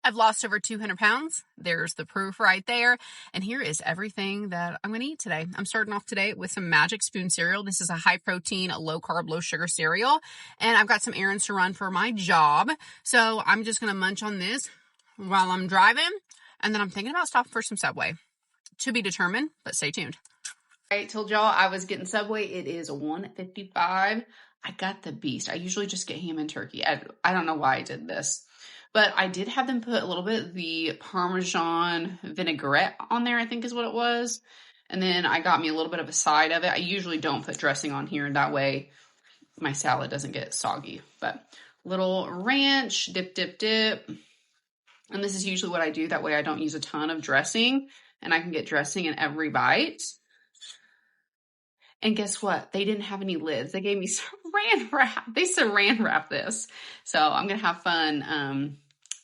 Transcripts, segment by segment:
I've lost over 200 pounds. There's the proof right there. And here is everything that I'm going to eat today. I'm starting off today with some Magic Spoon cereal. This is a high protein, low carb, low sugar cereal. And I've got some errands to run for my job. So I'm just going to munch on this while I'm driving. And then I'm thinking about stopping for some Subway. To be determined, but stay tuned. I told y'all I was getting Subway. It is $1.55. I got the beast. I usually just get ham and turkey. I don't know why I did this. But I did have them put a little bit of the Parmesan vinaigrette on there, I think is what it was. And then I got me a little bit of a side of it. I usually don't put dressing on here, and that way my salad doesn't get soggy. But little ranch, dip, dip, dip. And this is usually what I do. That way I don't use a ton of dressing, and I can get dressing in every bite. And guess what? They didn't have any lids. They gave me saran wrap. They saran wrap this. So I'm going to have fun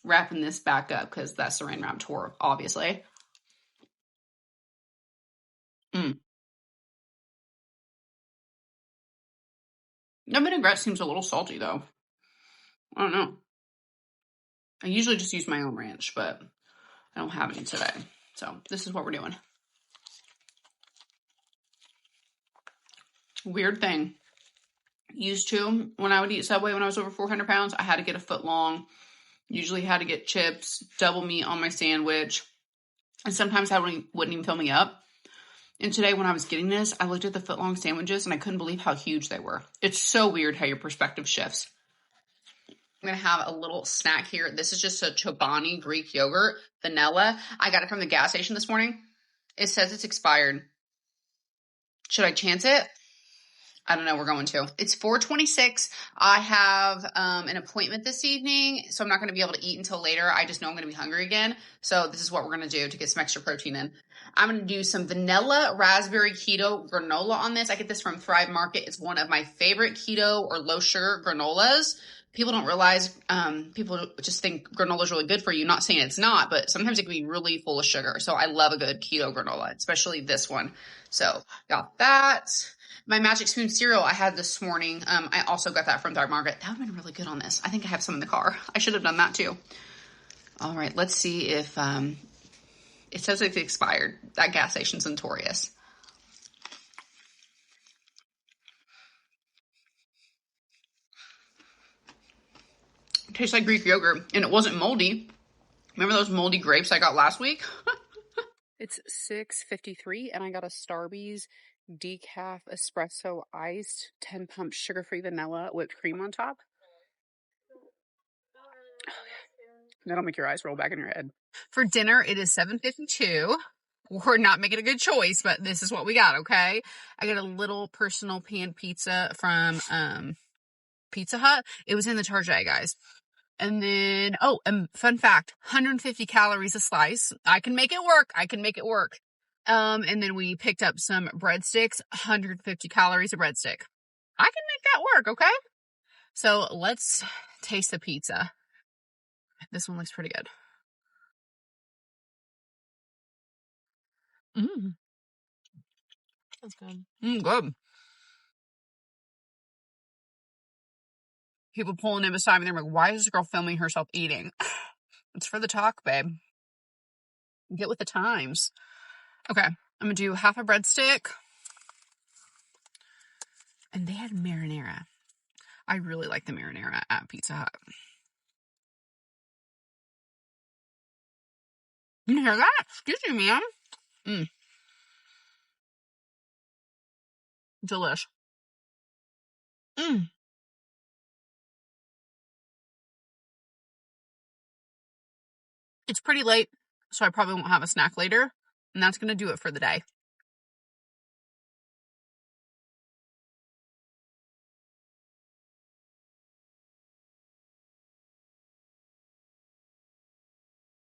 wrapping this back up because that saran wrap tore, obviously. That vinaigrette seems a little salty though. I don't know. I usually just use my own ranch, but I don't have any today. So this is what we're doing. Weird thing. Used to, when I would eat Subway when I was over 400 pounds, I had to get a foot long. Usually had to get chips, double meat on my sandwich. And sometimes that wouldn't even fill me up. And today when I was getting this, I looked at the foot long sandwiches and I couldn't believe how huge they were. It's so weird how your perspective shifts. I'm going to have a little snack here. This is just a Chobani Greek yogurt, vanilla. I got it from the gas station this morning. It says it's expired. Should I chance it? I don't know. We're going to. It's 4:26. I have an appointment this evening, so I'm not going to be able to eat until later. I just know I'm going to be hungry again. So this is what we're going to do to get some extra protein in. I'm going to do some vanilla raspberry keto granola on this. I get this from Thrive Market. It's one of my favorite keto or low sugar granolas. People don't realize, people just think granola is really good for you. Not saying it's not, but sometimes it can be really full of sugar. So I love a good keto granola, especially this one. So got that. My Magic Spoon cereal I had this morning. I also got that from Thrive Market. That would have been really good on this. I think I have some in the car. I should have done that too. All right, let's see if it says it's expired. That gas station's notorious. It tastes like Greek yogurt, and it wasn't moldy. Remember those moldy grapes I got last week? It's 6:53, and I got a Starbucks decaf espresso iced 10 pump sugar-free vanilla whipped cream on top. That'll make your eyes roll back in your head. For dinner, it is 7:52. We're not making a good choice, but this is what we got, okay? I got a little personal pan pizza from Pizza Hut. It was in the Target, guys. And then, fun fact, 150 calories a slice. I can make it work. And then we picked up some breadsticks, 150 calories a breadstick. I can make that work, okay? So let's taste the pizza. This one looks pretty good. That's good. Good. People pulling in beside me, they're like, why is this girl filming herself eating? It's for the talk, babe. Get with the times. Okay, I'm gonna do half a breadstick. And they had marinara. I really like the marinara at Pizza Hut. You hear that? Excuse me, ma'am. Delish. It's pretty late, so I probably won't have a snack later. And that's going to do it for the day.